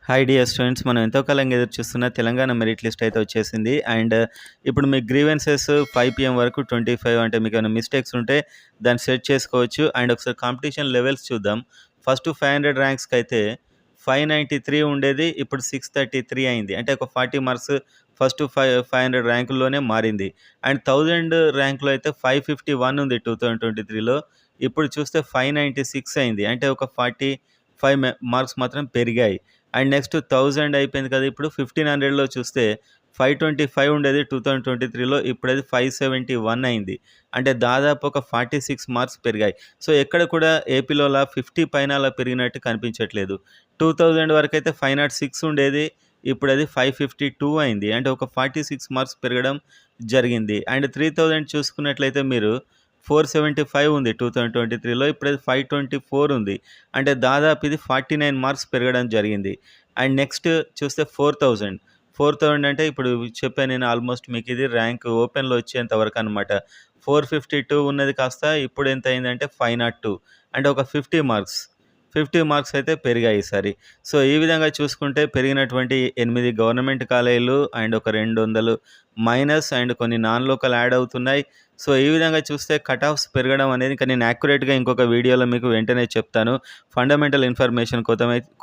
Hi dear students, మనం ఎంతో కాలంగా ఎదురు చూస్తున్న తెలంగాణ మెరిట్ లిస్ట్ అయితే వచ్చేసింది. అండ్ ఇప్పుడు మీ గ్రీవెన్సెస్ 5 PM వరకు 25 అంటే మీకు ఏమైనా మిస్టేక్స్ ఉంటే దాన్ని సెట్ చేసుకోవచ్చు. అండ్ ఒకసారి కాంపిటీషన్ లెవెల్స్ చూద్దాం. ఫస్ట్ 500 ర్యాంక్స్కి అయితే 593 ఉండేది, ఇప్పుడు 633 అయింది. అంటే ఒక 40 మార్క్స్ ఫస్ట్ 500 ర్యాంకుల్లోనే మారింది. అండ్ 1000 ర్యాంక్లో అయితే 551 ఉంది 2023లో, ఇప్పుడు చూస్తే 596 అయింది. అంటే ఒక 45 మార్క్స్ మాత్రం పెరిగాయి. అండ్ నెక్స్ట్ 1000 అయిపోయింది కదా, ఇప్పుడు 1500లో చూస్తే 525 ఉండేది 2023లో, ఇప్పుడది 571 అయింది. అంటే దాదాపు ఒక 46 మార్క్స్ పెరిగాయి. సో ఎక్కడ కూడా ఏపీలో అలా 50 పైన అలా పెరిగినట్టు కనిపించట్లేదు. 2000 వరకు అయితే 506 ఉండేది, ఇప్పుడు అది 552 అయింది. అంటే ఒక 46 మార్క్స్ పెరగడం జరిగింది. అండ్ 3000 చూసుకున్నట్లయితే మీరు 475 ఉంది 2023లో, ఇప్పుడు అది 524 ఉంది. అంటే దాదాపు ఇది 49 మార్క్స్ పెరగడం జరిగింది. అండ్ నెక్స్ట్ చూస్తే 4000 అంటే ఇప్పుడు చెప్పాను నేను, ఆల్మోస్ట్ మీకు ఇది ర్యాంక్ ఓపెన్లో వచ్చేంత వరకు అనమాట. 452 ఉన్నది కాస్త ఇప్పుడు ఎంత అయిందంటే 502, అంటే ఒక 50 మార్క్స్ అయితే పెరిగాయి ఈసారి. సో ఈ విధంగా చూసుకుంటే పెరిగినటువంటి 8 గవర్నమెంట్ కాలేజీలు అండ్ ఒక 200 మైనస్ అండ్ కొన్ని నాన్ లోకల్ యాడ్ అవుతున్నాయి. సో ఈ విధంగా చూస్తే కట్ ఆఫ్స్ పెరగడం అనేది, ఇంకా నేను యాక్యురేట్గా ఇంకొక వీడియోలో మీకు వెంటనే చెప్తాను. ఫండమెంటల్ ఇన్ఫర్మేషన్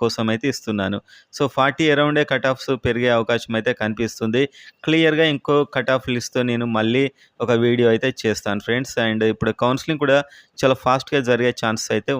కోసం అయితే ఇస్తున్నాను. సో 40 అరౌండే కట్ ఆఫ్స్ పెరిగే అవకాశం అయితే కనిపిస్తుంది. క్లియర్గా ఇంకో కట్ ఆఫ్ లిస్ట్తో నేను మళ్ళీ ఒక వీడియో అయితే చేస్తాను ఫ్రెండ్స్. అండ్ ఇప్పుడు కౌన్సిలింగ్ కూడా చాలా ఫాస్ట్గా జరిగే ఛాన్సెస్ అయితే